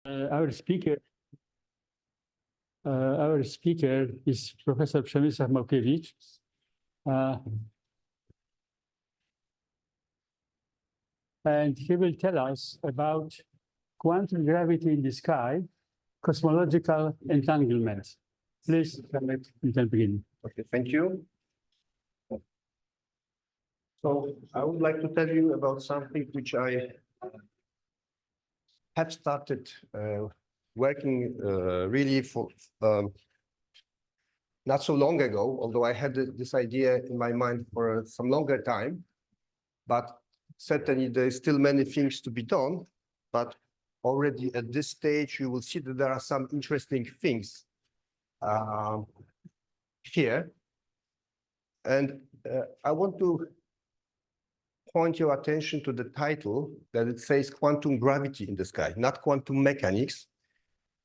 Our speaker is Professor Przemysław Małkiewicz. And he will tell us about quantum gravity in the sky, cosmological entanglement. Please, you can begin. Okay, thank you. So I would like to tell you about something which I have started working really for not so long ago, although I had this idea in my mind for some longer time, but certainly there's still many things to be done, but already at this stage, you will see that there are some interesting things here. And I want to point your attention to the title that it says quantum gravity in the sky, not quantum mechanics,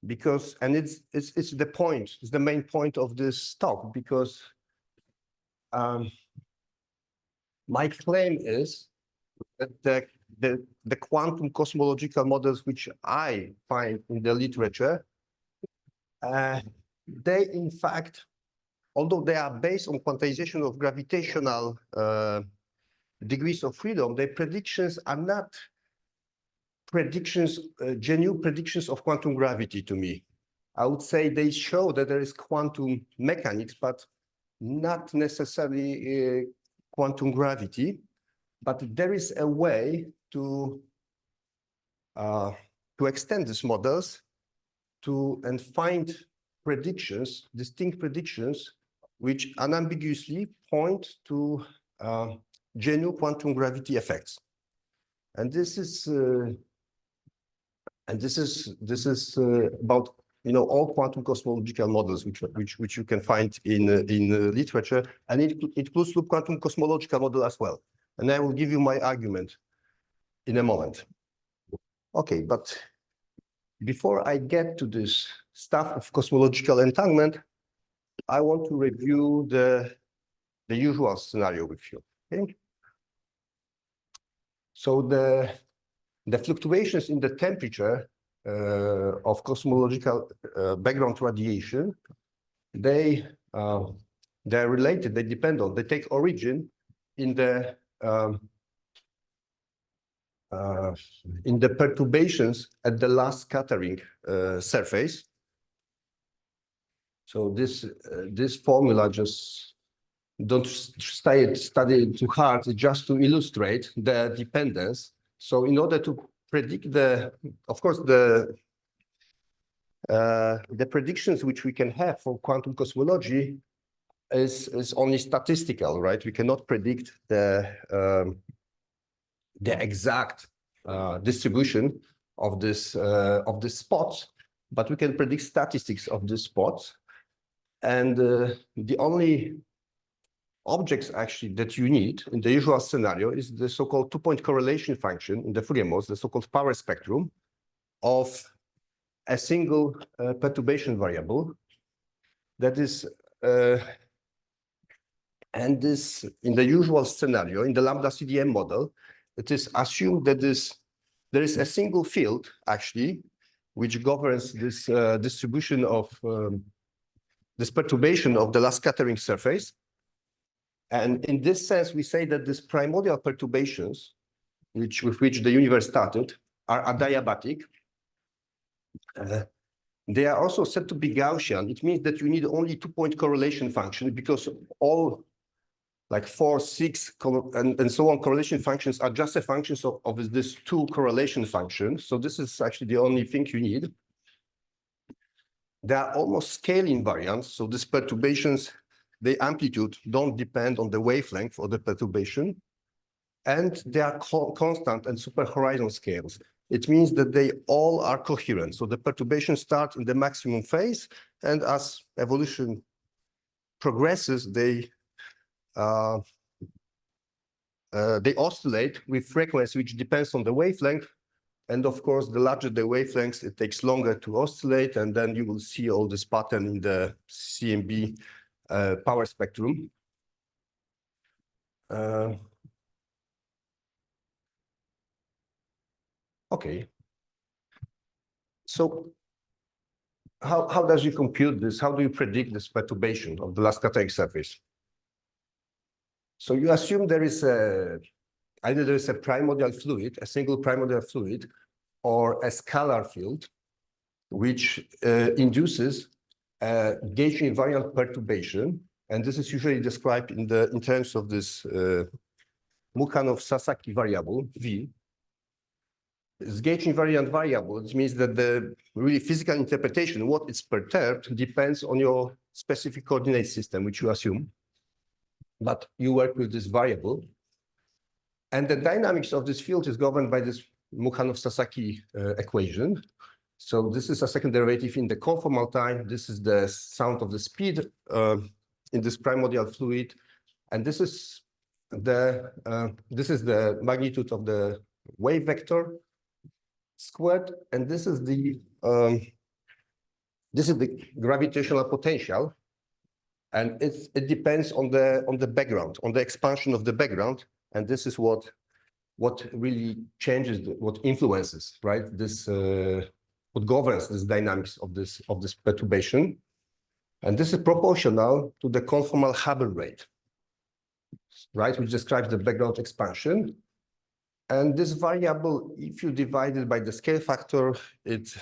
because, and it's the point, it's the main point of this talk, because my claim is that the quantum cosmological models which I find in the literature, they in fact, although they are based on quantization of gravitational degrees of freedom, their predictions are not predictions, genuine predictions of quantum gravity to me. I would say they show that there is quantum mechanics, but not necessarily quantum gravity. But there is a way to extend these models and find predictions, distinct predictions, which unambiguously point to genuine quantum gravity effects. And this is about all quantum cosmological models which you can find in literature, and it includes loop quantum cosmological model as well. And I will give you my argument in a moment. Okay, but before I get to this stuff of cosmological entanglement, I want to review the usual scenario with you. Okay? So the fluctuations in the temperature of cosmological background radiation, they're related, they depend on, they take origin in the perturbations at the last scattering surface. So this formula, just don't study it too hard, just to illustrate the dependence. So in order to predict of course, the predictions which we can have for quantum cosmology is only statistical, right? We cannot predict the exact distribution of this spots, but we can predict statistics of the spots. And the only objects actually that you need in the usual scenario is the so-called two-point correlation function in the Fourier modes, the so-called power spectrum of a single perturbation variable. That is, and this in the usual scenario, in the lambda CDM model, it is assumed that there is a single field actually which governs this distribution of this perturbation of the last scattering surface. And in this sense, we say that these primordial perturbations, with which the universe started, are adiabatic. They are also said to be Gaussian. It means that you need only two-point correlation function, because all like 4, 6, and so on correlation functions are just a functions of this two correlation functions. So this is actually the only thing you need. They are almost scale invariant. So these perturbations, the amplitude don't depend on the wavelength of the perturbation, and they are constant and super horizon scales. It means that they all are coherent. So the perturbations start in the maximum phase, and as evolution progresses, they oscillate with frequency which depends on the wavelength. And of course, the larger the wavelengths, it takes longer to oscillate, and then you will see all this pattern in the CMB power spectrum. Okay. So how does you compute this? How do you predict this perturbation of the last scattering surface? So you assume there is either there is a primordial fluid, a single primordial fluid, or a scalar field, which induces a gauge invariant perturbation. And this is usually described in terms of this Mukhanov-Sasaki variable, V. This gauge invariant variable, it means that the really physical interpretation, what is perturbed, depends on your specific coordinate system, which you assume. But you work with this variable. And the dynamics of this field is governed by this Mukhanov-Sasaki equation. So this is a second derivative in the conformal time. This is the sound of the speed in this primordial fluid. And this is the magnitude of the wave vector squared. And this is the gravitational potential. And it depends on the background, on the expansion of the background. And this is what really changes, what influences, right? This what governs this dynamics of this perturbation. And this is proportional to the conformal Hubble rate, right? Which describes the background expansion. And this variable, if you divide it by the scale factor, it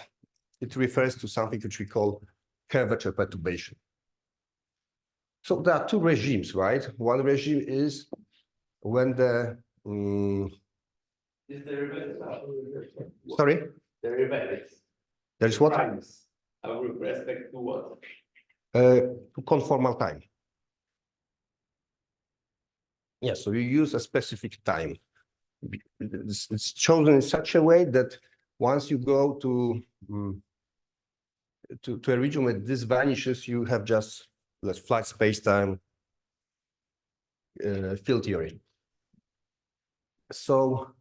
refers to something which we call curvature perturbation. So there are two regimes, right? One regime is when the sorry? Derivatives. There is what? Times. With respect to what? To conformal time. Yes, so you use a specific time. It's chosen in such a way that once you go to a region where this vanishes, you have just flat space-time field theory. So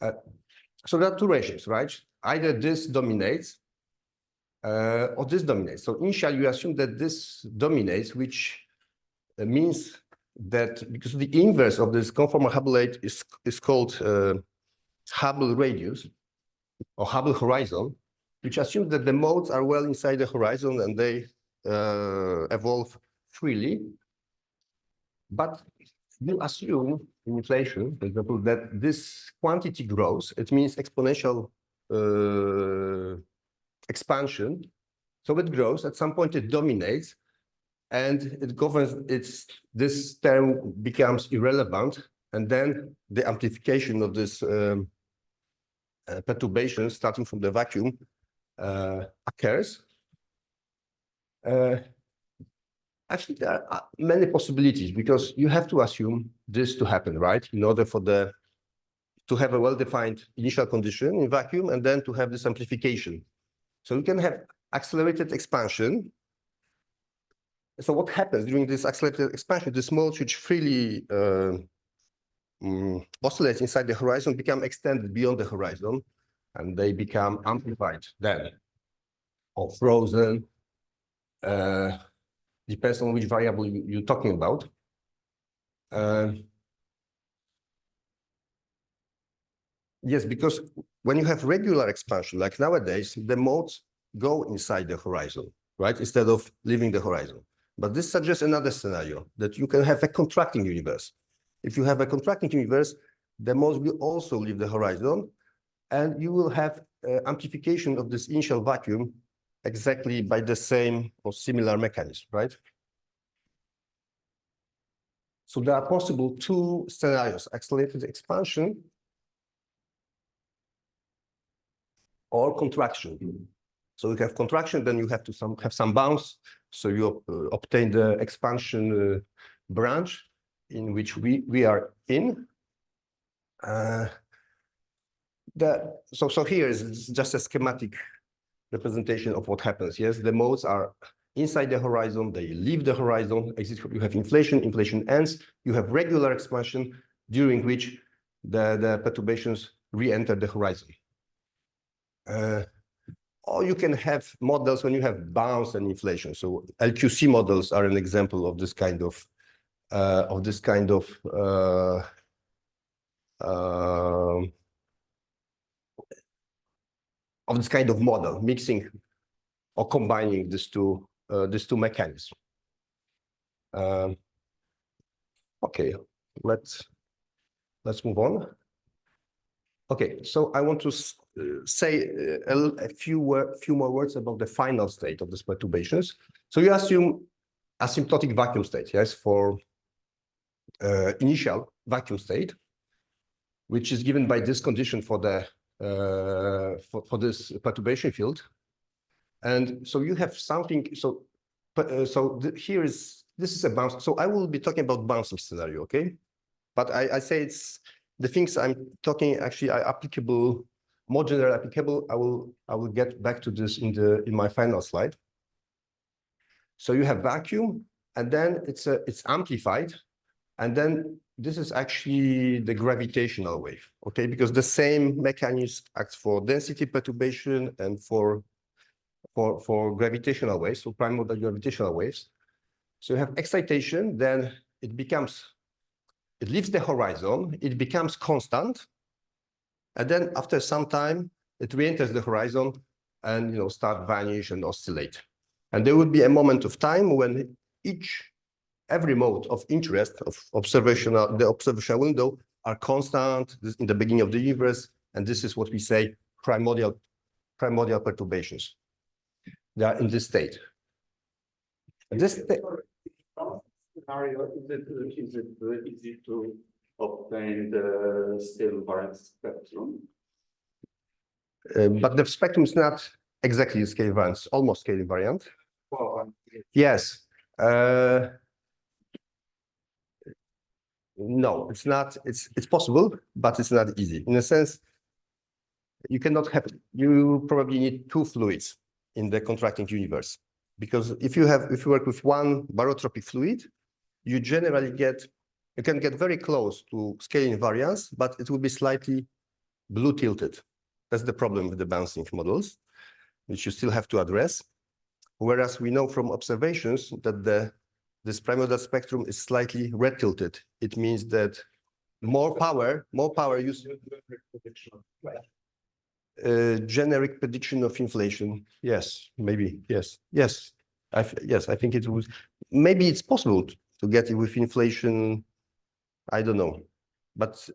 there are two regimes, right? Either this dominates or this dominates. So initially, you assume that this dominates, which means that because the inverse of this conformal Hubble rate is called Hubble radius or Hubble horizon, which assumes that the modes are well inside the horizon and they evolve freely. But you assume in inflation, for example, that this quantity grows. It means exponential expansion. So it grows. At some point, it dominates, and it governs. This term becomes irrelevant, and then the amplification of this perturbation starting from the vacuum occurs. Actually, there are many possibilities because you have to assume this to happen, right? In order for to have a well-defined initial condition in vacuum and then to have this amplification. So you can have accelerated expansion. So what happens during this accelerated expansion? The modes which freely oscillate inside the horizon become extended beyond the horizon, and they become amplified then, or frozen. Depends on which variable you're talking about. Yes, because when you have regular expansion, like nowadays, the modes go inside the horizon, right? Instead of leaving the horizon. But this suggests another scenario, that you can have a contracting universe. If you have a contracting universe, the modes will also leave the horizon, and you will have amplification of this initial vacuum exactly by the same or similar mechanism, right? So there are possible two scenarios: accelerated expansion or contraction. So you have contraction, then you have to have some bounce. So you obtain the expansion branch in which we are in. So here is just a schematic representation of what happens. Yes, the modes are inside the horizon, they leave the horizon. You have inflation, inflation ends. You have regular expansion during which the perturbations re-enter the horizon. Or you can have models when you have bounce and inflation. So LQC models are an example of this kind of this kind of model, mixing or combining these two mechanisms. Okay, let's move on. Okay, so I want to say a few more words about the final state of these perturbations. So you assume asymptotic vacuum state, yes, for initial vacuum state, which is given by this condition for the for this perturbation field. And so you have something. So here is this is a bounce. So I will be talking about bouncing scenario, okay? But I say it's the things I'm talking actually are applicable, more general applicable. I will get back to this in my final slide. So you have vacuum, and then it's amplified, and then this is actually the gravitational wave, okay? Because the same mechanism acts for density perturbation and for gravitational waves, so primordial gravitational waves. So you have excitation, then it leaves the horizon, it becomes constant, and then after some time, it re-enters the horizon and start vanish and oscillate. And there would be a moment of time when every mode of interest of the observational window are constant in the beginning of the universe, and this is what we say primordial perturbations. They are in this state. Scenario, is it easy to obtain the scale invariant spectrum? But the spectrum is not exactly scale invariant, almost scale invariant. Well, Yes. No, it's not. It's possible, but it's not easy. In a sense, you probably need two fluids in the contracting universe, because if you work with one barotropic fluid, you can get very close to scale invariance, but it will be slightly blue tilted. That's the problem with the bouncing models, which you still have to address. Whereas we know from observations that this primordial spectrum is slightly red tilted. It means that more power use. Generic prediction of inflation. Yes, maybe. Yes. I think it was. Maybe it's possible to get it with inflation. I don't know, but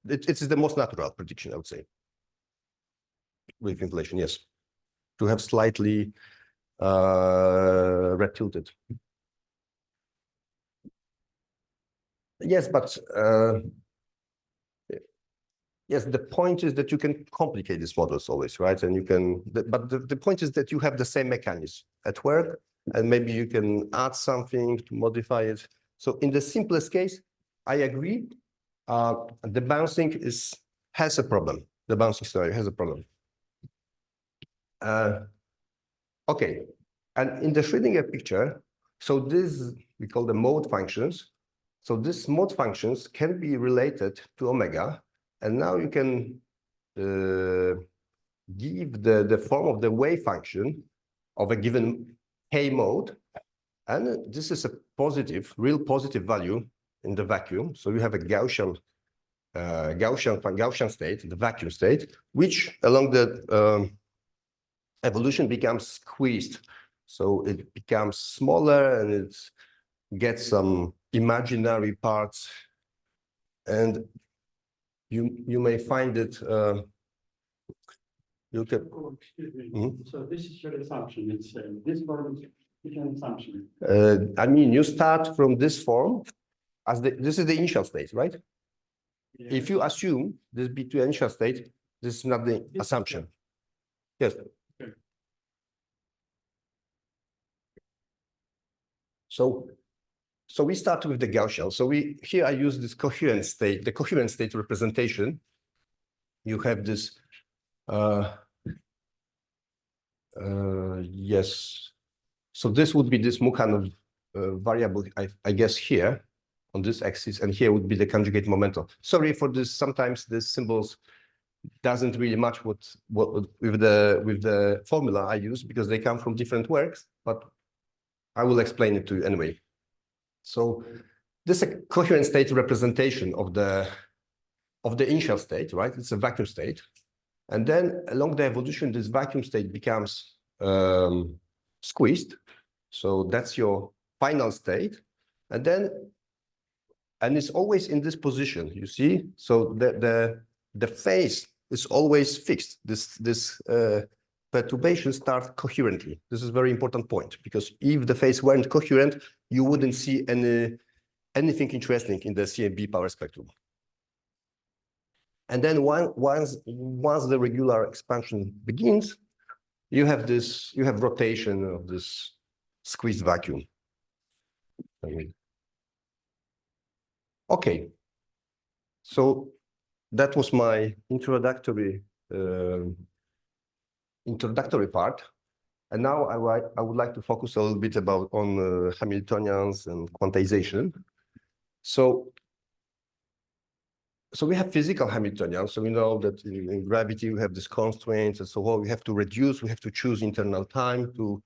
it is the most natural prediction, I would say. With inflation, yes, to have slightly red tilted. Yes, but yes, the point is that you can complicate these models always, right? And you can, but the point is that you have the same mechanism at work, and maybe you can add something to modify it. So in the simplest case, I agree. The bouncing has a problem. The bouncing scenario has a problem. Okay, and in the Schrödinger picture, so this we call the mode functions. So these mode functions can be related to omega, and now you can give the form of the wave function of a given k mode, and this is a real positive value in the vacuum. So you have a Gaussian state, the vacuum state, which along the evolution becomes squeezed. So it becomes smaller and it gets some imaginary parts, and you may find it. You can. Oh, excuse me. So this is your assumption. It's this form is an assumption. I mean, you start from this form as this is the initial state, right? Yeah. If you assume this be to initial state, this is not the assumption. Yes. Okay. So we start with the Gaussian. So here I use this coherent state, the coherent state representation. You have this. Yes. So this would be this Mukhanov variable, I guess, here on this axis, and here would be the conjugate momentum. Sorry for this. Sometimes these symbols doesn't really match with the formula I use, because they come from different works, but I will explain it to you anyway. So this is a coherent state representation of the initial state, right? It's a vacuum state. And then along the evolution, this vacuum state becomes squeezed. So that's your final state. And it's always in this position, you see? So the phase is always fixed. This perturbation starts coherently. This is a very important point, because if the phase weren't coherent, you wouldn't see anything interesting in the CMB power spectrum. And then once the regular expansion begins, you have rotation of this squeezed vacuum. Okay, so that was my introductory part, and now I would like to focus a little bit on Hamiltonians and quantization. So we have physical Hamiltonians. So we know that in gravity we have these constraints, and so on. We have to reduce. We have to choose internal time to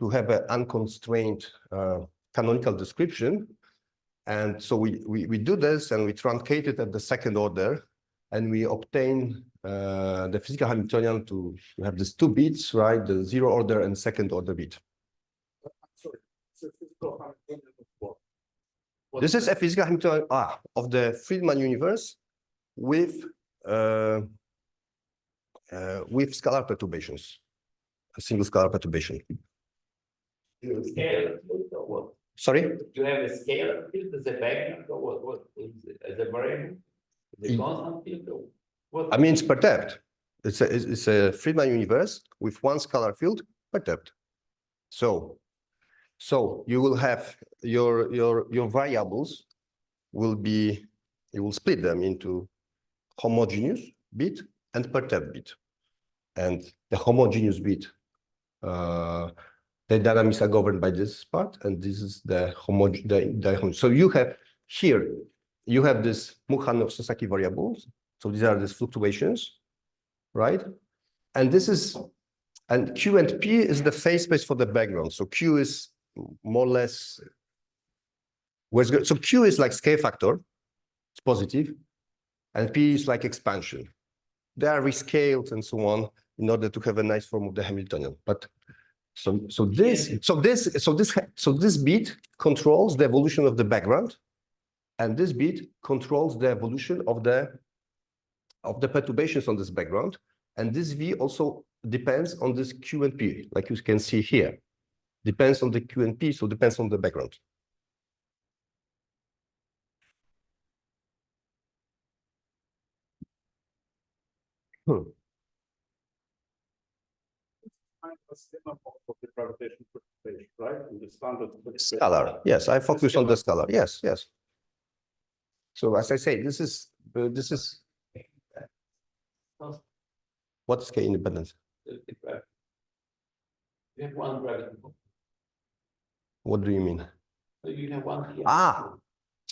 have an unconstrained canonical description. And so we do this, and we truncate it at the second order, and we obtain the physical Hamiltonian to have these two bits, right? The zero order and second order bit. Sorry, so physical Hamiltonian of what? This is a physical Hamiltonian of the Friedmann universe with scalar perturbations, a single scalar perturbation. Scale or what? Sorry? Do you have a scale field as a background or what is it, as a variable? Is it constant field or what? I mean, it's perturbed. It's a Friedmann universe with one scalar field perturbed. So you will have your variables you will split them into homogeneous bit and perturbed bit. And the homogeneous bit, the dynamics are governed by this part, and this is the homogeneous. So you have here, you have this Mukhanov-Sasaki variables. So these are these fluctuations, right? And Q and P is the phase space for the background. So Q is more or less where's good. So Q is like scale factor, it's positive, and P is like expansion. They are rescaled and so on in order to have a nice form of the Hamiltonian. But so this bit controls the evolution of the background, and this bit controls the evolution of the perturbations on this background. And this V also depends on this Q and P, like you can see here. Depends on the Q and P, so depends on the background. Of the gravitation perturbation, right? In the standard Scalar, yes, I focus on the scalar. Yes. So as I say, this is what scale independence? You have one gravity. What do you mean? So you have one here.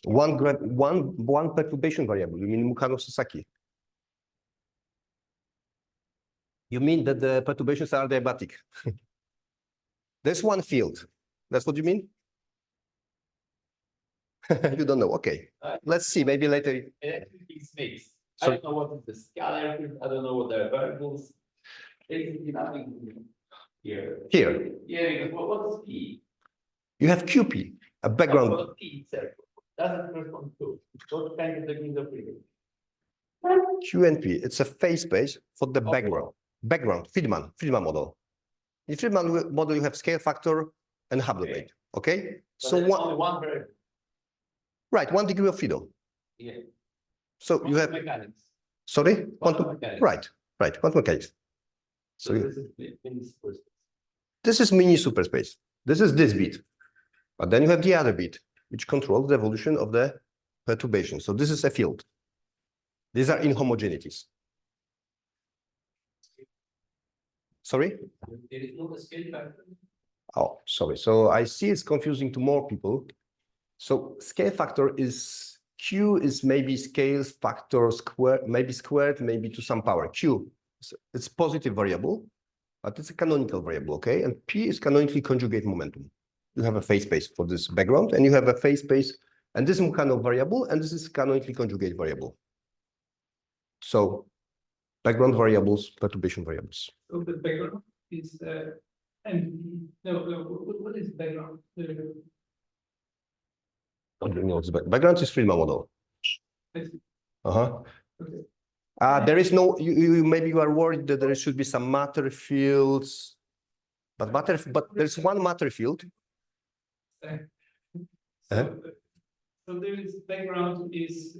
One perturbation variable. You mean Mukhanov-Sasaki? You mean that the perturbations are adiabatic? There's one field. That's what you mean? You don't know. Okay. Let's see. Maybe later. Everything's mixed. So, I don't know what is the scalar field. I don't know what the variables. Basically nothing here. Here. Yeah, what is P? You have QP, a background. What P itself? Doesn't correspond to what kind of degrees of freedom? Q and P. It's a phase space for the background. Background, Friedmann model. In Friedmann model, you have scale factor and Hubble rate. Okay? But So only one variable. right, 1 degree of freedom. Yeah. So you have mechanics. sorry? Quantum mechanics. Right, quantum mechanics. So this is mini superspace. This is mini superspace. This is this bit. But then you have the other bit, which controls the evolution of the perturbation. So this is a field. These are inhomogeneities. Sorry? There is no scale factor. Oh, sorry. So I see it's confusing to more people. So scale factor is Q is maybe scale factor squared, maybe to some power. Q, it's positive variable, but it's a canonical variable, okay? And P is canonically conjugate momentum. You have a phase space for this background, and you have a phase space, and this is Mukhanov variable, and this is canonically conjugate variable. So Background variables, perturbation variables. So the background is and what is background? Background is Friedmann model. Uh-huh. Okay. There is no, maybe you are worried that there should be some matter fields, but there's one matter field. So, so there is background is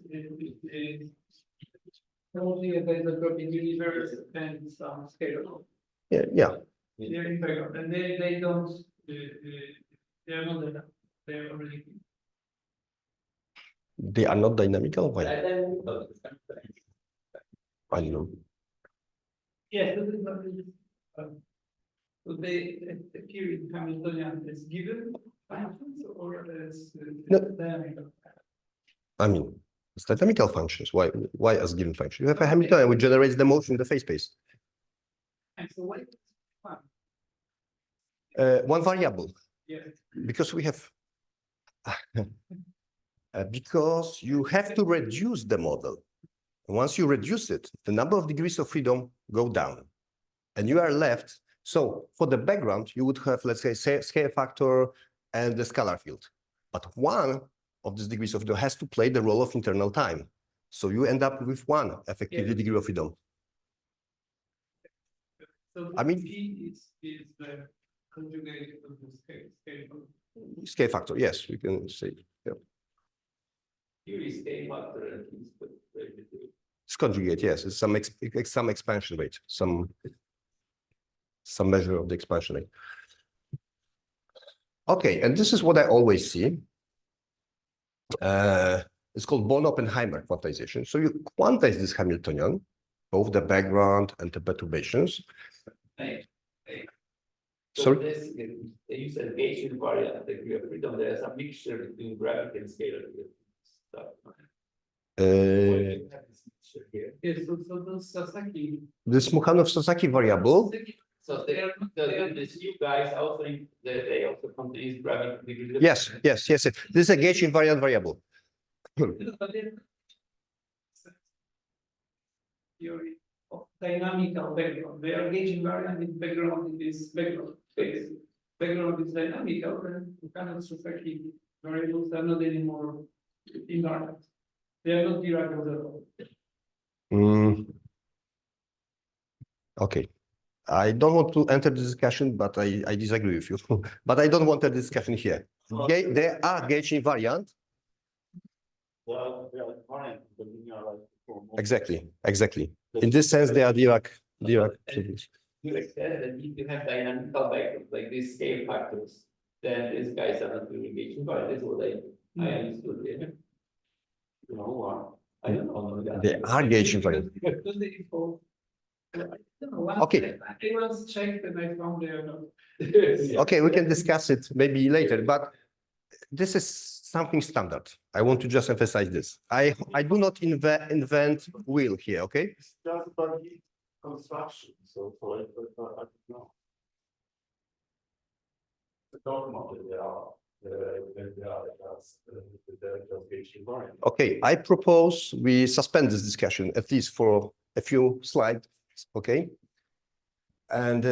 only a isotropic universe and some scalar. Yeah. They're in background, and they don't they are not enough. They are already. They are not dynamical. Why? I don't know. Yes, this is not. So they appear in Hamiltonian as given functions or as No. dynamical. I mean, it's dynamical functions. Why as given function? You have a Hamiltonian which generates the motion in the phase space. And so what is fun? One variable. Yeah. Because we have because you have to reduce the model. Once you reduce it, the number of degrees of freedom go down, and you are left. So for the background, you would have, let's say, scale factor and the scalar field. But one of these degrees of freedom has to play the role of internal time. So you end up with one effectively degree of freedom. So I mean, P is the conjugate of the scale. Scale factor, yes, we can say. Yeah. Here is scale factor and It's conjugate, yes. It's some expansion rate, some measure of the expansion rate. Okay, and this is what I always see. It's called Born-Oppenheimer quantization. So you quantize this Hamiltonian, both the background and the perturbations. So Sorry? this, they use a Gaussian variant degree of freedom. There is a mixture between gravity and scalar stuff. Uh, Yes, so those Sasaki. This Mukhanov-Sasaki variable. So these new guys also they also contain gravity degree. Yes. This is a gauge invariant variable. Theory of dynamical background. They are gauge invariant in background in this background space. Background is dynamical, and Mukhanov Sasaki variables are not anymore invariant. They are not Dirac at all. Okay. I don't want to enter the discussion, but I disagree with you. But I don't want a discussion here. They are gauge invariant. Well, they are variant, but we are like Exactly. In this sense, they are Dirac. You extend that if you have dynamical background like these scale factors, then these guys are not really gauge invariant. That's what I understood. Yeah. you know, I don't know. They are gauge invariant. Okay. I was checked and I found they are not. Okay, we can discuss it maybe later, but this is something standard. I want to just emphasize this. I do not invent wheel here, okay? It's just about the construction, so for it, but I don't know. The dogma that they are just gauge invariant. Okay, I propose we suspend this discussion at least for a few slides, okay? And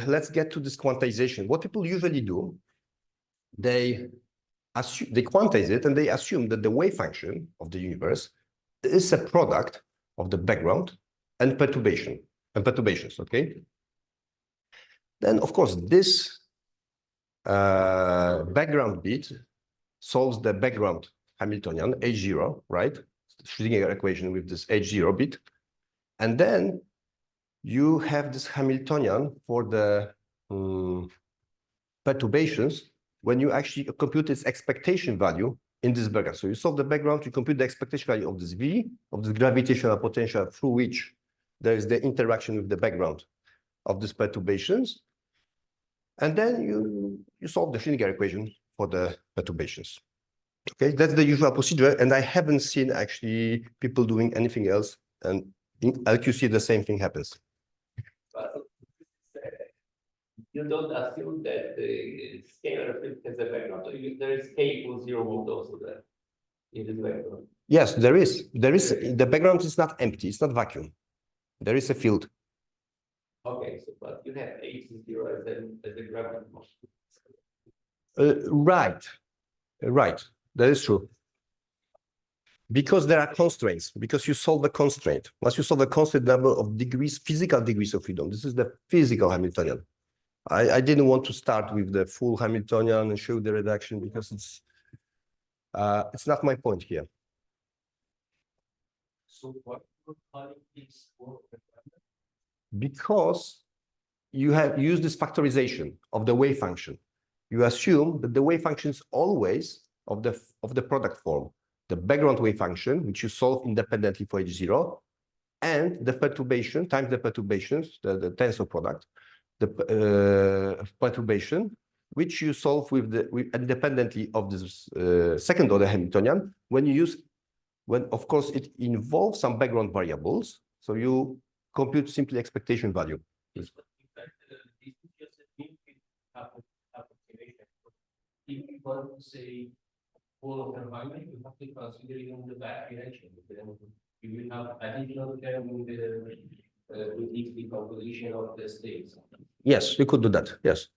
let's get to this quantization. What people usually do, they quantize it and they assume that the wave function of the universe is a product of the background and perturbations, okay? Then, of course, this background bit solves the background Hamiltonian H0, right? Schrödinger equation with this H0 bit. And then you have this Hamiltonian for the perturbations when you actually compute its expectation value in this background. So you solve the background, you compute the expectation value of this V, of this gravitational potential through which there is the interaction with the background of these perturbations. And then you solve the Schrödinger equation for the perturbations. Okay, that's the usual procedure. And I haven't seen actually people doing anything else. And in LQC, the same thing happens. But you don't assume that the scalar field has a background. So there is K equals 0 mode also there in this background. Yes, there is. The background is not empty. It's not vacuum. There is a field. Okay, so but you have H0 as a gravity motion. Right, right. That is true. Because there are constraints, because you solve a constraint. Once you solve a constraint, number of degrees, physical degrees of freedom. This is the physical Hamiltonian. I didn't want to start with the full Hamiltonian and show the reduction because it's not my point here. So what is Because you have used this factorization of the wave function. You assume that the wave function is always of the product form. The background wave function, which you solve independently for H0, and the perturbation times the perturbations, the tensor product, the perturbation, which you solve with independently of this second order Hamiltonian. When of course it involves some background variables, so you compute simply expectation value. If you want to say Born-Oppenheimer, you have to consider even the back direction. Then you will have additional term in the decomposition of the states. Yes, you could do that. Yes,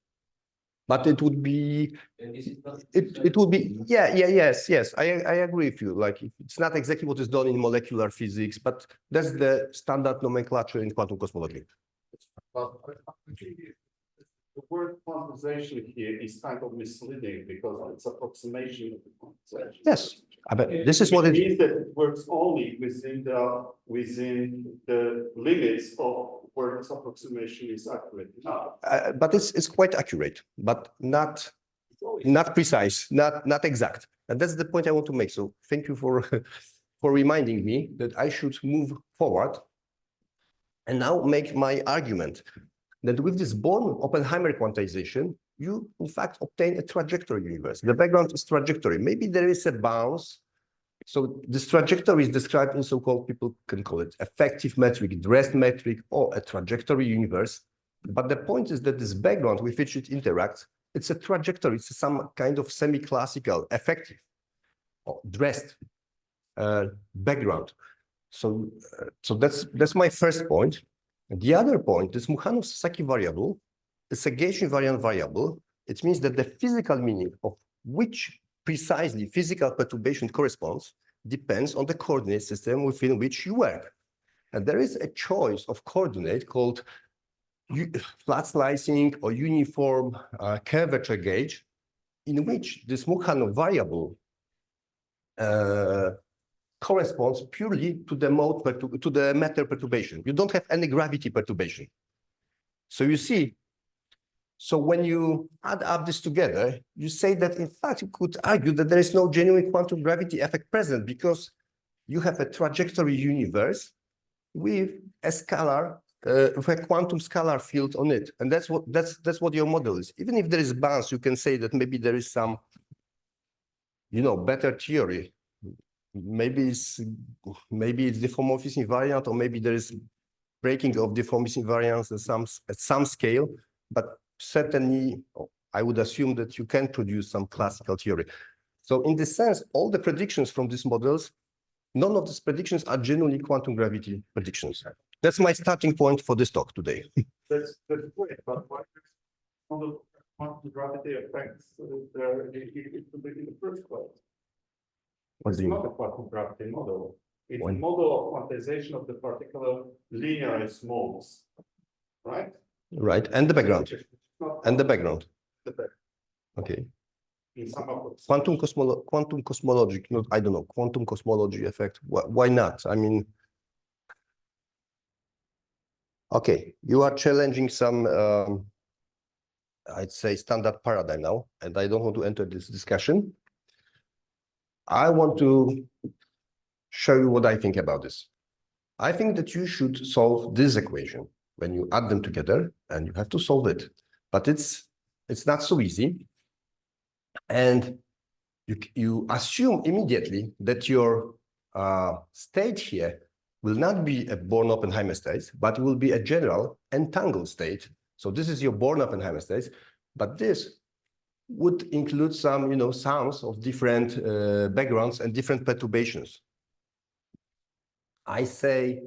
but it would be. And this is not It would be. Yes. I agree with you. Like it's not exactly what is done in molecular physics, but that's the standard nomenclature in quantum cosmology. But the word quantization here is kind of misleading because it's approximation of the quantization. Yes, but this is what it it means that it works only within the limits of where this approximation is accurate. but it's quite accurate, but not precise, not exact. And that's the point I want to make. So thank you for for reminding me that I should move forward and now make my argument that with this Born-Oppenheimer quantization, you in fact obtain a trajectory universe. The background is trajectory. Maybe there is a bounce. So this trajectory is described in so-called, people can call it effective metric, dressed metric, or a trajectory universe. But the point is that this background with which it interacts, it's a trajectory. It's some kind of semi-classical, effective, or dressed background. So that's my first point. The other point, this Mukhanov-Sasaki variable is a gauge invariant variable. It means that the physical meaning of which precisely physical perturbation corresponds depends on the coordinate system within which you work. And there is a choice of coordinate called flat slicing or uniform curvature gauge, in which this Mukhanov variable corresponds purely to the mode to the matter perturbation. You don't have any gravity perturbation. So you see, so when you add up this together, you say that in fact you could argue that there is no genuine quantum gravity effect present because you have a trajectory universe with a scalar, with a quantum scalar field on it, and that's what your model is. Even if there is bounce, you can say that maybe there is some, better theory. Maybe it's diffeomorphism invariant, or maybe there is breaking of diffeomorphism invariance at some scale, but certainly I would assume that you can produce some classical theory. So in this sense, all the predictions from these models, none of these predictions are genuinely quantum gravity predictions. That's my starting point for this talk today. That's great, but why on the quantum gravity effects there in the first place? It's not a quantum gravity model. It's a model of quantization of the particular linearized modes, right? Right, and the background. And the background. Okay. In some of Quantum cosmology, I don't know, quantum cosmology effect. Why not? I mean, okay, you are challenging some, I'd say, standard paradigm now, and I don't want to enter this discussion. I want to show you what I think about this. I think that you should solve this equation when you add them together, and you have to solve it. But it's not so easy. And you assume immediately that your state here will not be a Born-Oppenheimer state, but it will be a general entangled state. So this is your Born-Oppenheimer state, but this would include some, sums of different backgrounds and different perturbations. I say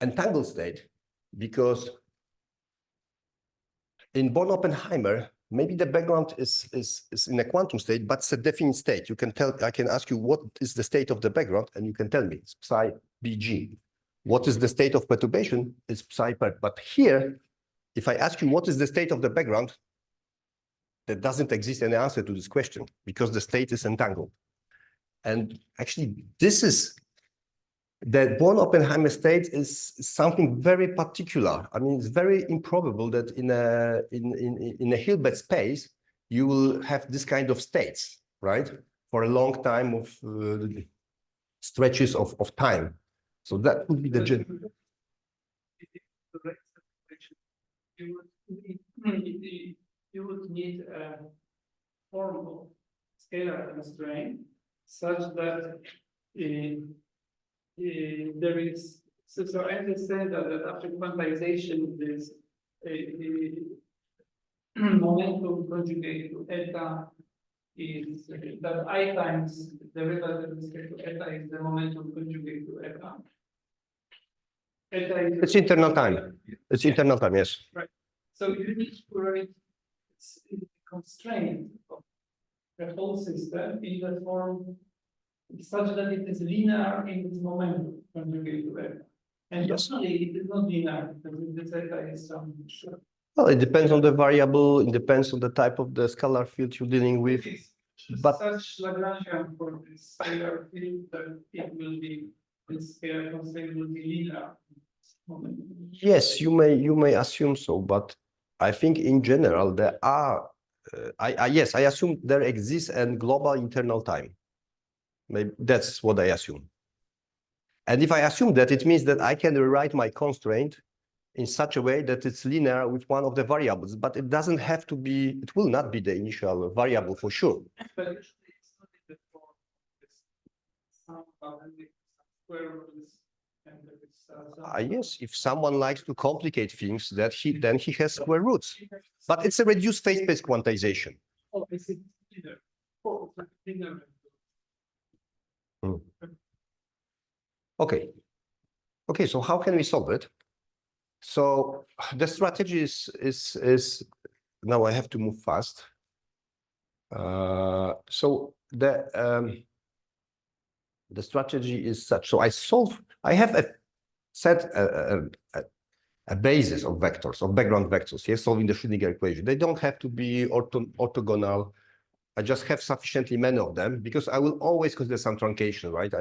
entangled state, because in Born-Oppenheimer, maybe the background is in a quantum state, but it's a definite state. You can tell, I can ask you what is the state of the background, and you can tell me it's psi BG. What is the state of perturbation? It's psi pert. But here, if I ask you what is the state of the background, there doesn't exist any answer to this question because the state is entangled. And actually, this is the Born-Oppenheimer state is something very particular. I mean, it's very improbable that in a Hilbert space, you will have this kind of states, right? For a long time of stretches of time. So that would be the you would need a formal scalar constraint such that there is, so I understand that after quantization, there's a momentum conjugate to eta is that I times the derivative with respect to eta is the momentum conjugate to eta. Eta is it's internal time. It's internal time, yes. Right. So you need to write constraint of the whole system in the form such that it is linear in its momentum conjugate to eta. And usually it is not linear because the zeta is some. Well, it depends on the variable, it depends on the type of the scalar field you're dealing with. But such Lagrangian for this scalar field that it will be, this scalar constraint will be linear. yes, you may assume so, but I think in general there are yes, I assume there exists a global internal time. Maybe that's what I assume. And if I assume that, it means that I can rewrite my constraint in such a way that it's linear with one of the variables, but it doesn't have to be, it will not be the initial variable for sure. But usually it's not in the form of some square roots and Yes, if someone likes to complicate things, then he has square roots. But it's a reduced phase-space quantization. Oh, I see. Oh, linear. Okay. Okay, so how can we solve it? So the strategy is now I have to move fast. So the strategy is such. So I have a set a basis of vectors, of background vectors here, solving the Schrödinger equation. They don't have to be orthogonal. I just have sufficiently many of them because I will always consider some truncation, right?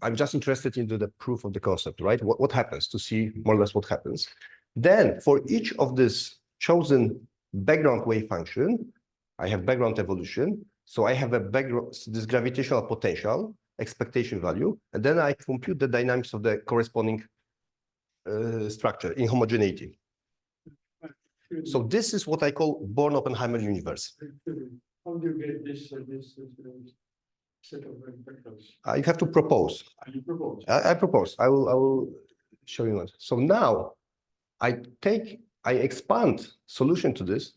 I'm just interested into the proof of the concept, right? What happens, to see more or less what happens. Then for each of this chosen background wave function, I have background evolution. So I have this gravitational potential, expectation value, and then I compute the dynamics of the corresponding structure in homogeneity. So this is what I call Born-Oppenheimer universe. How do you get this set of vectors? I have to propose. You propose. I propose. I will show you that. So now I expand solution to this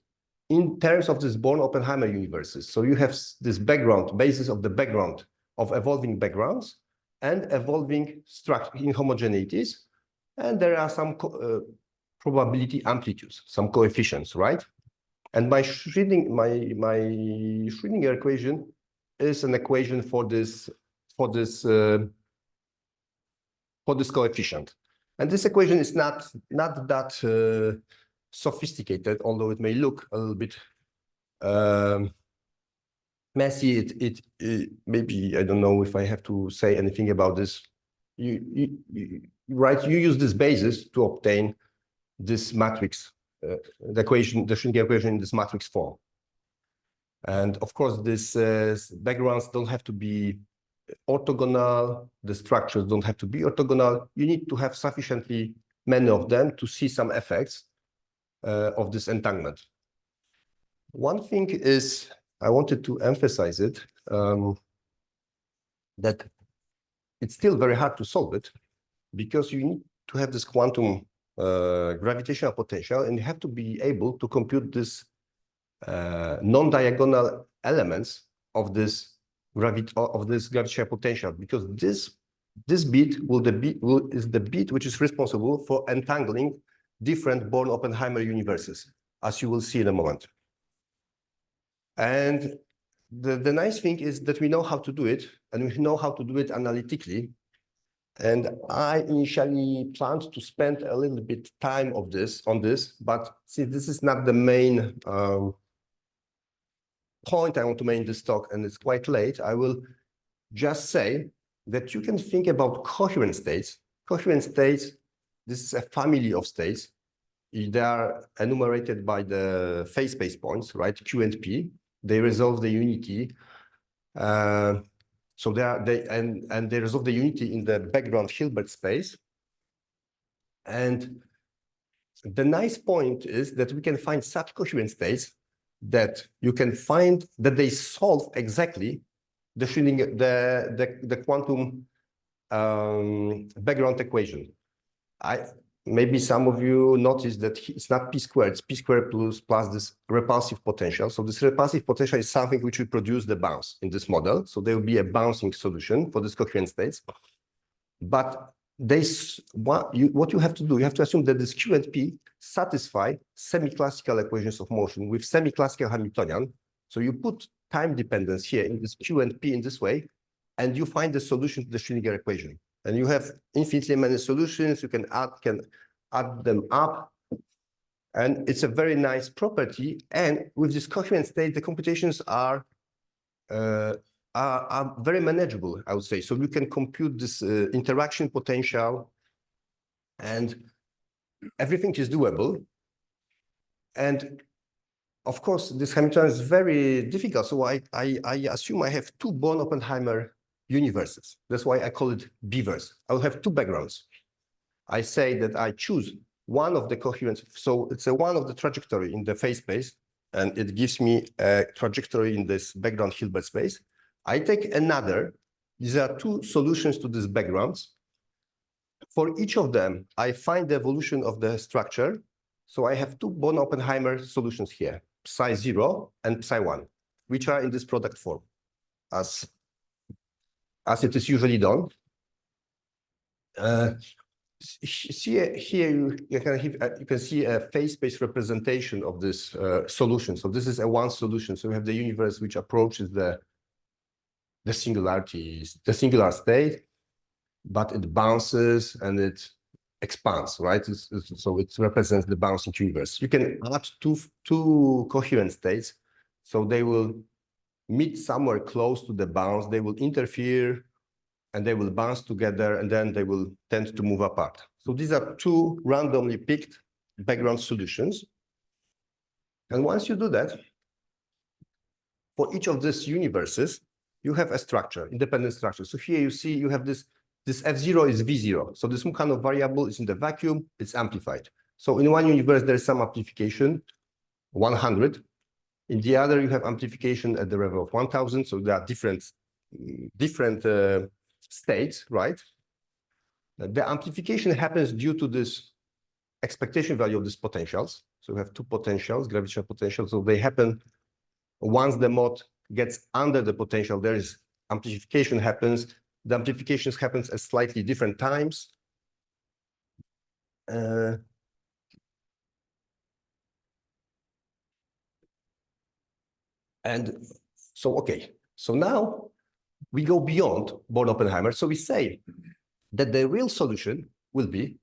in terms of this Born-Oppenheimer universes. So you have this background, basis of the background of evolving backgrounds and evolving structure in homogeneities. And there are some probability amplitudes, some coefficients, right? And my Schrödinger equation is an equation for this coefficient. And this equation is not that sophisticated, although it may look a little bit messy. It maybe, I don't know if I have to say anything about this. You use this basis to obtain this matrix, the equation, the Schrödinger equation in this matrix form. And of course, these backgrounds don't have to be orthogonal. The structures don't have to be orthogonal. You need to have sufficiently many of them to see some effects of this entanglement. One thing is, I wanted to emphasize it, that it's still very hard to solve it because you need to have this quantum gravitational potential, and you have to be able to compute this non-diagonal elements of this gravitational potential, because this this bit is the bit which is responsible for entangling different Born-Oppenheimer universes, as you will see in a moment. And the nice thing is that we know how to do it, and we know how to do it analytically. And I initially planned to spend a little bit time on this, but since this is not the main point I want to make in this talk, and it's quite late, I will just say that you can think about coherent states. Coherent states, this is a family of states. They are enumerated by the phase space points, right? Q and P. They resolve the unity. So they resolve the unity in the background Hilbert space. And the nice point is that we can find such coherent states that you can find that they solve exactly the Schrödinger, the quantum background equation. Maybe some of you noticed that it's not p squared, it's p squared plus this repulsive potential. So this repulsive potential is something which will produce the bounce in this model. So there will be a bouncing solution for these coherent states. But what you have to do, you have to assume that this Q and P satisfy semi-classical equations of motion with semi-classical Hamiltonian. So you put time dependence here in this Q and P in this way, and you find the solution to the Schrödinger equation. And you have infinitely many solutions. You can add them up. And it's a very nice property. And with this coherent state, the computations are very manageable, I would say. So you can compute this interaction potential, and everything is doable. And of course, this Hamiltonian is very difficult. So I assume I have two Born-Oppenheimer universes. That's why I call it beavers. I will have two backgrounds. I say that I choose one of the coherent, so it's a one of the trajectory in the phase space, and it gives me a trajectory in this background Hilbert space. I take another. These are two solutions to these backgrounds. For each of them, I find the evolution of the structure. So I have two Born-Oppenheimer solutions here, psi0 and psi1, which are in this product form, as it is usually done. Here you can see a phase space representation of this solution. So this is a one solution. So we have the universe which approaches the singular state, but it bounces and it expands, right? So it represents the bouncing universe. You can add two coherent states, so they will meet somewhere close to the bounce. They will interfere, and they will bounce together, and then they will tend to move apart. So these are two randomly picked background solutions. And once you do that, for each of these universes, you have a structure, independent structure. So here you see you have this F0 is V0. So this kind of variable is in the vacuum, it's amplified. So in one universe, there is some amplification, 100. In the other, you have amplification at the level of 1000. So there are different states, right? The amplification happens due to this expectation value of these potentials. So we have two potentials, gravitational potentials. So they happen once the mod gets under the potential, there is amplification happens. The amplifications happens at slightly different times. And so, okay, so now we go beyond Born-Oppenheimer. So we say that the real solution will be,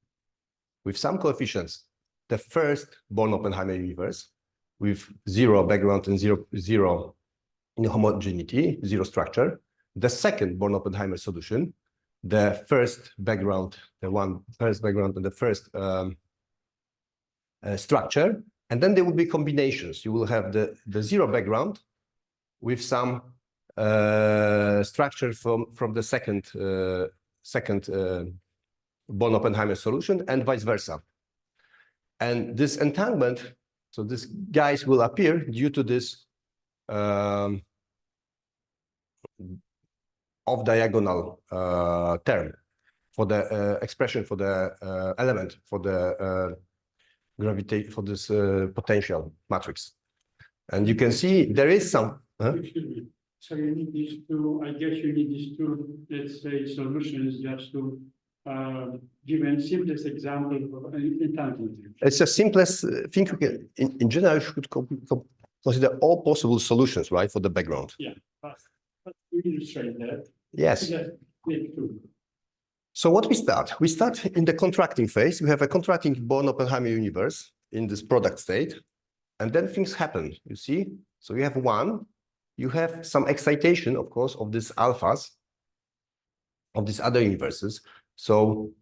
with some coefficients, the first Born-Oppenheimer universe with zero background and zero inhomogeneity, zero structure. The second Born-Oppenheimer solution, the first background, first background and the first structure. And then there will be combinations. You will have the zero background with some structure from the second Born-Oppenheimer solution, and vice versa. And this entanglement, so these guys will appear due to this off-diagonal term for the expression for the element for the gravity for this potential matrix. And you can see there is some. Excuse me. So you need these two, I guess you need these two, let's say, solutions just to give a simplest example of entanglement. It's the simplest thing you can, in general, you should consider all possible solutions, right, for the background. Yeah, but we illustrate that. Yes. Click two. So what we start? We start in the contracting phase. We have a contracting Born-Oppenheimer universe in this product state, and then things happen, you see? So you have one, you have some excitation, of course, of these alphas, of these other universes. So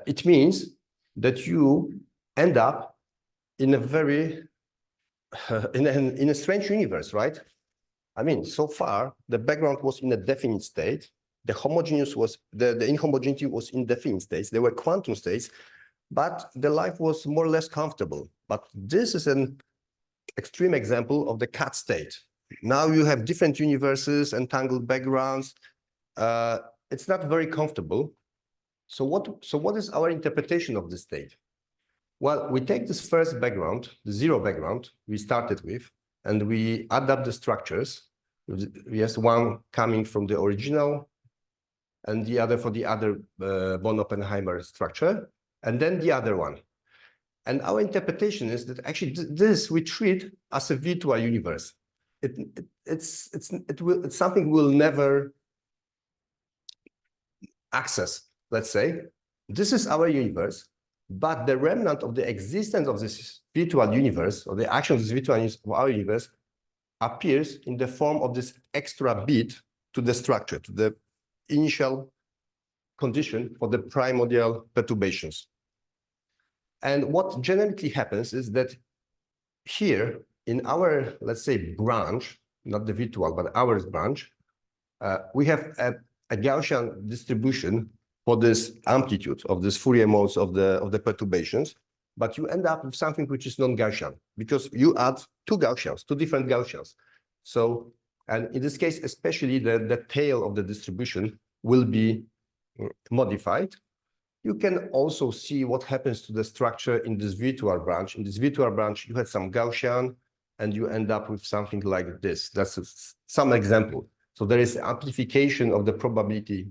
it means that you end up in a very, in a strange universe, right? I mean, so far, the background was in a definite state. The homogeneous was, the inhomogeneity was in definite states. They were quantum states, but the life was more or less comfortable. But this is an extreme example of the cat state. Now you have different universes, entangled backgrounds. It's not very comfortable. So what is our interpretation of this state? Well, we take this first background, the zero background we started with, and we adapt the structures. Yes, one coming from the original, and the other for the other Born-Oppenheimer structure, and then the other one. And our interpretation is that actually this we treat as a virtual universe. It's something we'll never access, let's say. This is our universe, but the remnant of the existence of this virtual universe, or the action of this virtual universe of our universe, appears in the form of this extra bit to the structure, to the initial condition for the primordial perturbations. And what generally happens is that here in our, let's say, branch, not the virtual, but our branch, we have a Gaussian distribution for this amplitude of this Fourier modes of the perturbations, but you end up with something which is non-Gaussian because you add two different Gaussians. So, and in this case, especially the tail of the distribution will be modified. You can also see what happens to the structure in this virtual branch. In this virtual branch, you had some Gaussian, and you end up with something like this. That's some example. So there is amplification of the probability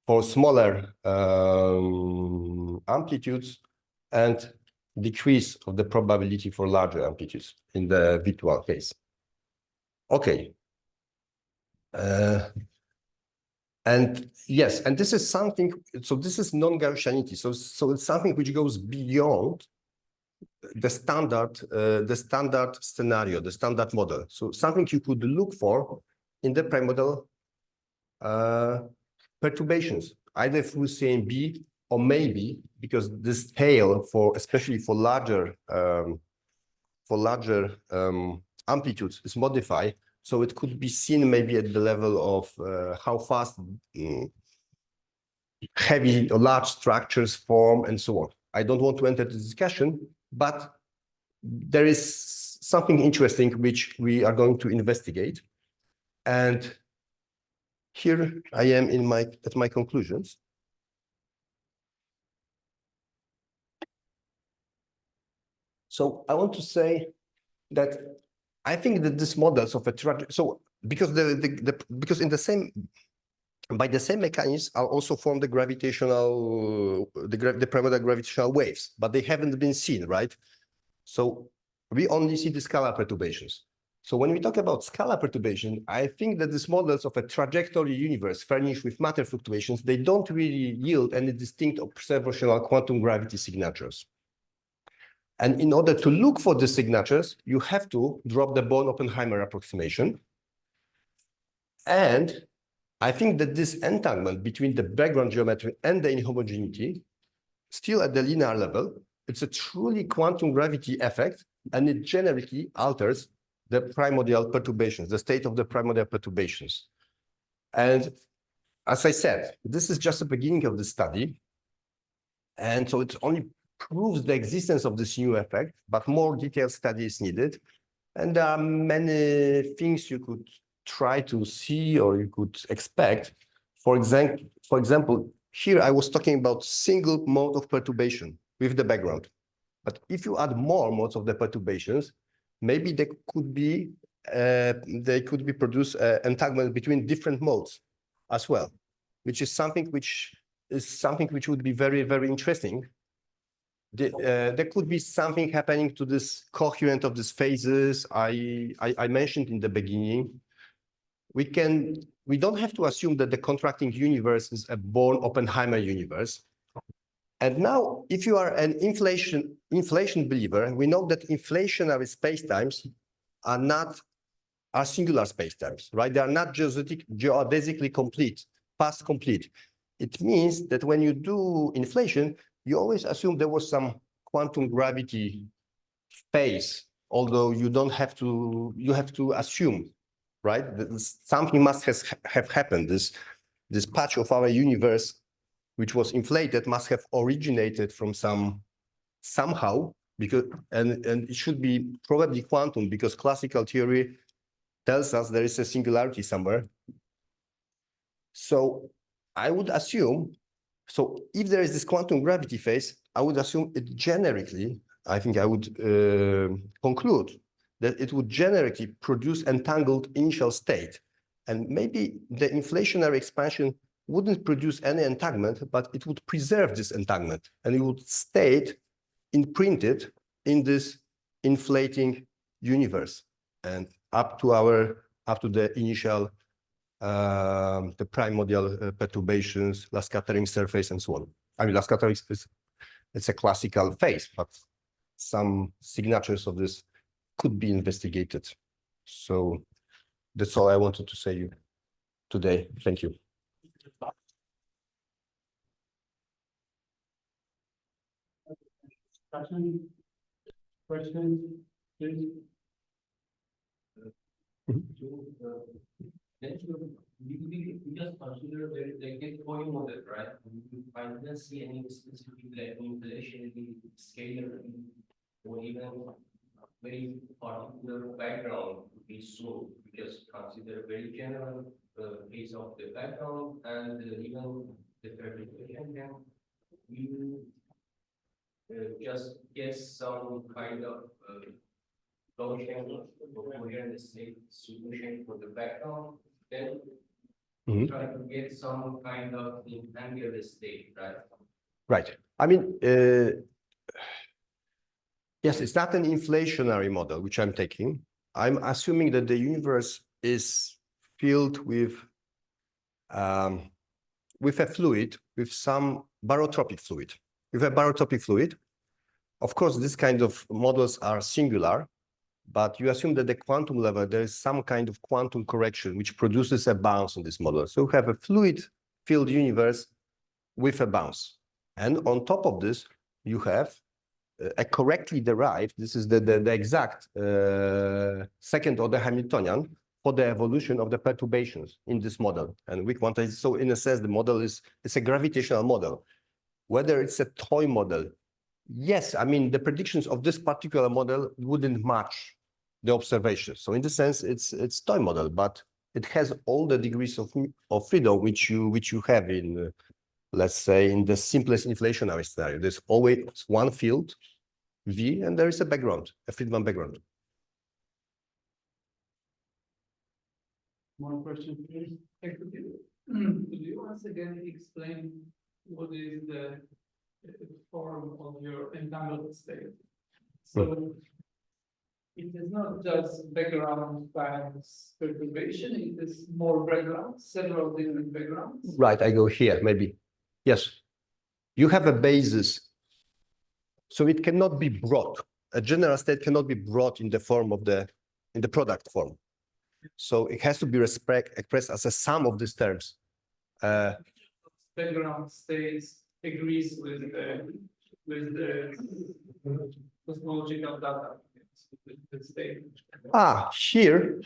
for smaller amplitudes and decrease of the probability for larger amplitudes in the virtual case. Okay. And yes, and this is something, so this is non-Gaussianity. So it's something which goes beyond the standard scenario, the standard model. So something you could look for in the primordial perturbations, either through CMB or maybe because this tail for, especially for larger amplitudes is modified. So it could be seen maybe at the level of how fast heavy or large structures form and so on. I don't want to enter the discussion, but there is something interesting which we are going to investigate. And here I am in at my conclusions. So I want to say that I think that these models of a so because because in the same by the same mechanism are also formed the gravitational the primordial gravitational waves, but they haven't been seen, right? So we only see the scalar perturbations. So when we talk about scalar perturbation, I think that these models of a trajectory universe furnished with matter fluctuations, they don't really yield any distinct observational quantum gravity signatures. And in order to look for the signatures, you have to drop the Born-Oppenheimer approximation. And I think that this entanglement between the background geometry and the inhomogeneity, still at the linear level, it's a truly quantum gravity effect, and it generically alters the primordial perturbations, the state of the primordial perturbations. And as I said, this is just the beginning of the study. And so it only proves the existence of this new effect, but more detailed study is needed. And there are many things you could try to see or you could expect. For example, here I was talking about single mode of perturbation with the background. But if you add more modes of the perturbations, maybe there could be they could be produced entanglement between different modes as well, which is something which would be very, very interesting. There could be something happening to this coherent of these phases I mentioned in the beginning. We don't have to assume that the contracting universe is a Born-Oppenheimer universe. And now, if you are an inflation believer, we know that inflationary spacetimes are singular spacetimes, right? They are not geodesically complete, past complete. It means that when you do inflation, you always assume there was some quantum gravity phase, although you don't have to, you have to assume, right? That something must have happened. This patch of our universe, which was inflated, must have originated from somehow, because and it should be probably quantum, because classical theory tells us there is a singularity somewhere. So I would assume, so if there is this quantum gravity phase, I would assume it generically, I think I would conclude that it would generically produce entangled initial state. And maybe the inflationary expansion wouldn't produce any entanglement, but it would preserve this entanglement, and it would stay imprinted in this inflating universe and up to the initial the primordial perturbations, last scattering surface, and so on. I mean, last scattering it's a classical phase, but some signatures of this could be investigated. So that's all I wanted to say today. Thank you. Questions, please. We just consider they get point model, right? I didn't see any specific like inflation, scalar, or even very particular background to be solved. We just consider very general case of the background and even the perturbation. Then you just get some kind of Gaussian or coherent state solution for the background. Then try to get some kind of entangled state, right? Right. I mean, yes, it's not an inflationary model, which I'm taking. I'm assuming that the universe is filled with a fluid, with some barotropic fluid. With a barotropic fluid, of course, this kind of models are singular, but you assume that the quantum level, there is some kind of quantum correction which produces a bounce in this model. So you have a fluid-filled universe with a bounce. And on top of this, you have a correctly derived, this is the exact second order Hamiltonian for the evolution of the perturbations in this model. And we quantize, so in a sense, the model is a gravitational model. Whether it's a toy model, yes, I mean, the predictions of this particular model wouldn't match the observations. So in the sense, it's toy model, but it has all the degrees of freedom which you have in, let's say, in the simplest inflationary scenario. There's always one field, V, and there is a background, a Friedmann background. More questions, please. Could you once again explain what is the form of your entangled state? So it is not just background times perturbation, it is more background, several different backgrounds. Right, I go here, maybe. Yes. You have a basis. So it cannot be brought. A general state cannot be brought in the form of in the product form. So it has to be expressed as a sum of these terms. Background states agrees with the cosmological data. The state. Here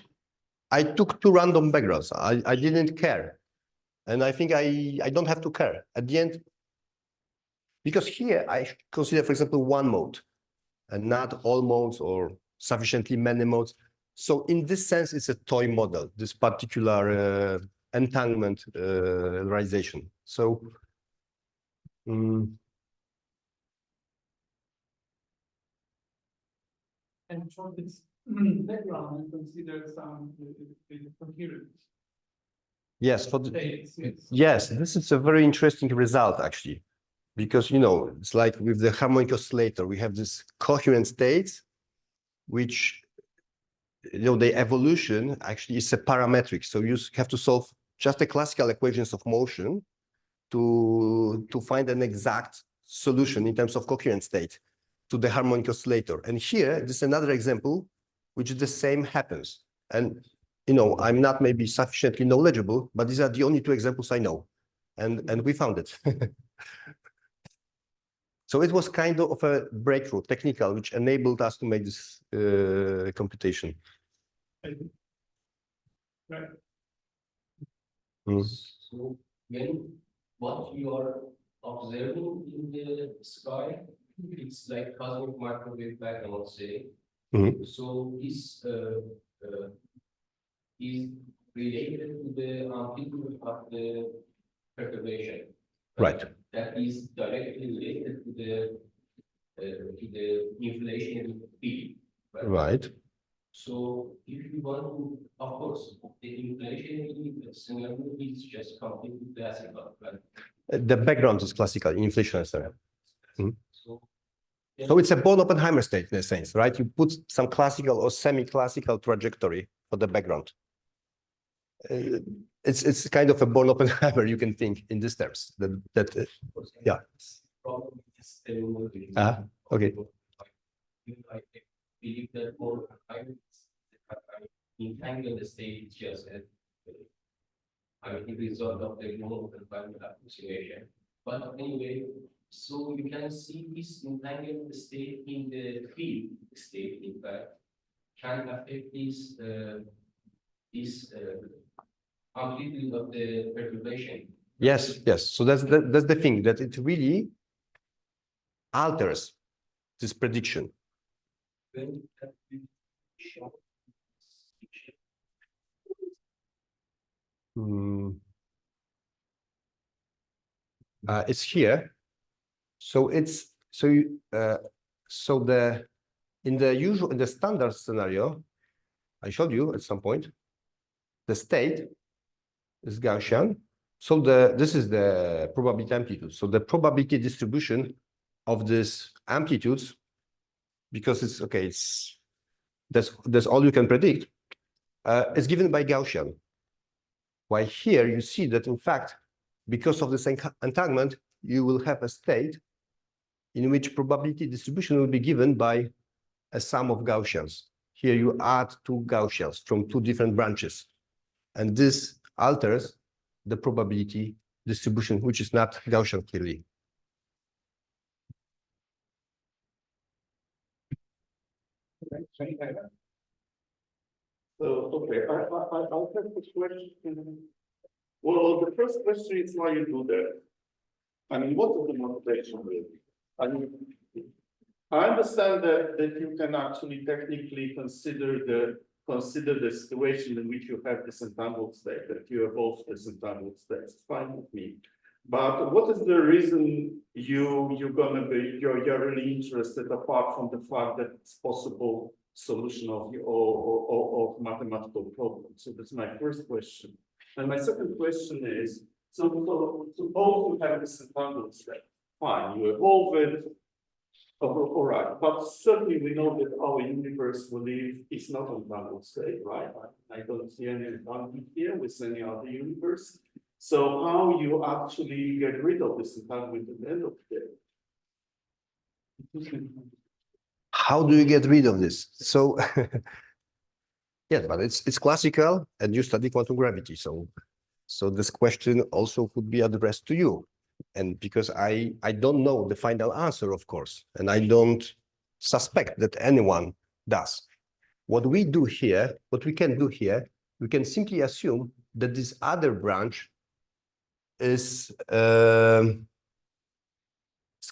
I took two random backgrounds. I didn't care. And I think I don't have to care at the end. Because here I consider, for example, one mode and not all modes or sufficiently many modes. So in this sense, it's a toy model, this particular entanglement realization. So And for this background and consider some coherent Yes, for the, states. yes, this is a very interesting result actually, because it's like with the harmonic oscillator, we have this coherent states, which the evolution actually is a parametric. So you have to solve just the classical equations of motion to find an exact solution in terms of coherent state to the harmonic oscillator. And here, this is another example, which the same happens. And I'm not maybe sufficiently knowledgeable, but these are the only two examples I know, and we found it. So it was kind of a breakthrough, technical, which enabled us to make this computation. Right. So when what you are observing in the sky, it's like cosmic microwave background, say. So this is related to the amplitude of the perturbation. Right. That is directly related to the inflation field. Right. So if you want to, of course, the inflation scenario is just completely classical, right? The background is classical in inflation scenario. So So it's a Born-Oppenheimer state in a sense, right? You put some classical or semi-classical trajectory for the background. It's kind of a Born-Oppenheimer, you can think in these terms. Yeah. Okay. I believe that for entangled the state is just the result of the non-Oppenheimer approximation. But anyway, so you can see this entangled state in the field state, in fact, can affect this amplitude of the perturbation. Yes, yes. So that's the thing, that it really alters this prediction. It's here. So in the standard scenario, I showed you at some point, the state is Gaussian. So this is the probability amplitude. So the probability distribution of these amplitudes, because that's all you can predict, is given by Gaussian. While here you see that in fact, because of this entanglement, you will have a state in which probability distribution will be given by a sum of Gaussians. Here you add two Gaussians from two different branches, and this alters the probability distribution, which is not Gaussian clearly. So, okay, I'll have this question. Well, the first question is why you do that. I mean, what is the motivation really? I mean, I understand that you can actually technically consider the situation in which you have this entangled state, that you evolve this entangled state. It's fine with me. But what is the reason you're really interested, apart from the fact that it's possible solution of mathematical problems? So that's my first question. And my second question is, so suppose you have this entangled state. Fine, you evolve it. All right, but certainly we know that our universe we live is not entangled state, right? I don't see any entanglement here with any other universe. So how you actually get rid of this entanglement at the end of the day? How do you get rid of this? So yes, but it's classical, and you study quantum gravity. So this question also could be addressed to you. And because I don't know the final answer, of course, and I don't suspect that anyone does. What we do here, what we can do here, we can simply assume that this other branch is it's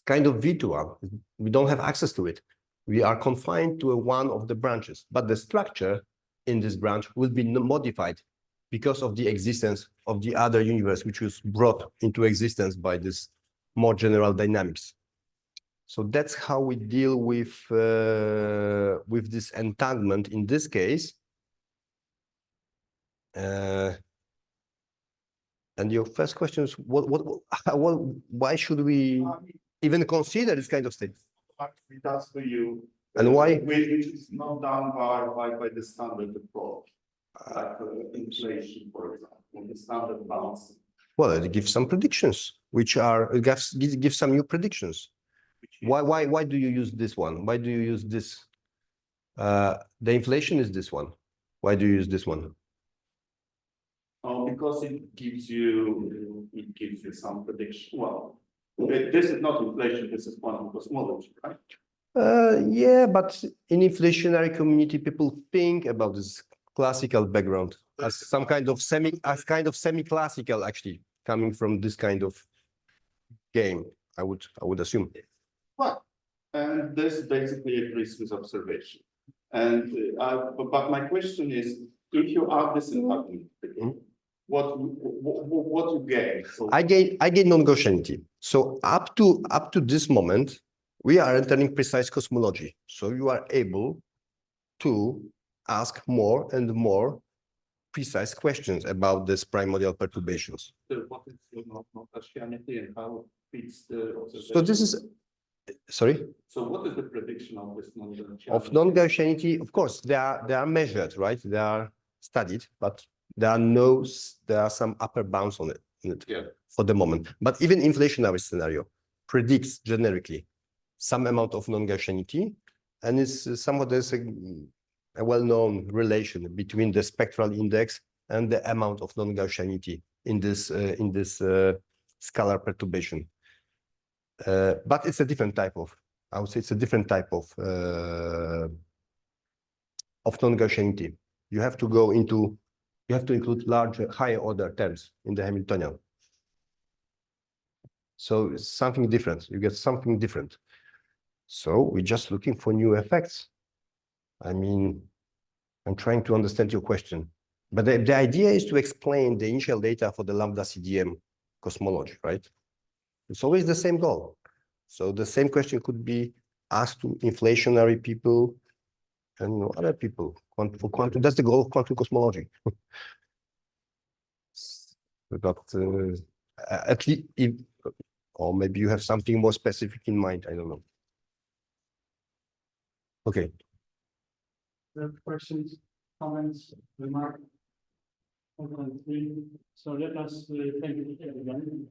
kind of virtual. We don't have access to it. We are confined to one of the branches, but the structure in this branch will be modified because of the existence of the other universe, which was brought into existence by this more general dynamics. So that's how we deal with this entanglement in this case. And your first question is why should we even consider this kind of state? Actually, that's for you. And why? Which is not done by the standard approach, like inflation, for example, the standard balance. Well, it gives some predictions, which are it gives some new predictions. Why do you use this one? Why do you use this? The inflation is this one. Why do you use this one? Oh, because it gives you some prediction. Well, this is not inflation. This is quantum cosmology, right? Yeah, but in inflationary community, people think about this classical background as some kind of semi-classical, actually coming from this kind of game. I would assume. Well, and this basically agrees with observation. And but my question is, if you add this entanglement, what you gain? So I gain non-Gaussianity. So up to this moment, we are entering precise cosmology. So you are able to ask more and more precise questions about this primordial perturbations. what is the non-Gaussianity and how it fits the observation? So this is, sorry? So what is the prediction of this non-Gaussianity? Of non-Gaussianity, of course, they are measured, right? They are studied, but there are some upper bounds on it Yeah. for the moment. But even inflationary scenario predicts generically some amount of non-Gaussianity, and it's somewhat there's a well-known relation between the spectral index and the amount of non-Gaussianity in this scalar perturbation. But it's a different type of, I would say it's a different type of non-Gaussianity. You have to include larger, higher order terms in the Hamiltonian. So it's something different. You get something different. So we're just looking for new effects. I mean, I'm trying to understand your question. But the idea is to explain the initial data for the lambda CDM cosmology, right? It's always the same goal. So the same question could be asked to inflationary people and other people. For quantum, that's the goal of quantum cosmology. But at least, or maybe you have something more specific in mind. I don't know. Okay. Questions, comments, remarks? So let us thank you again.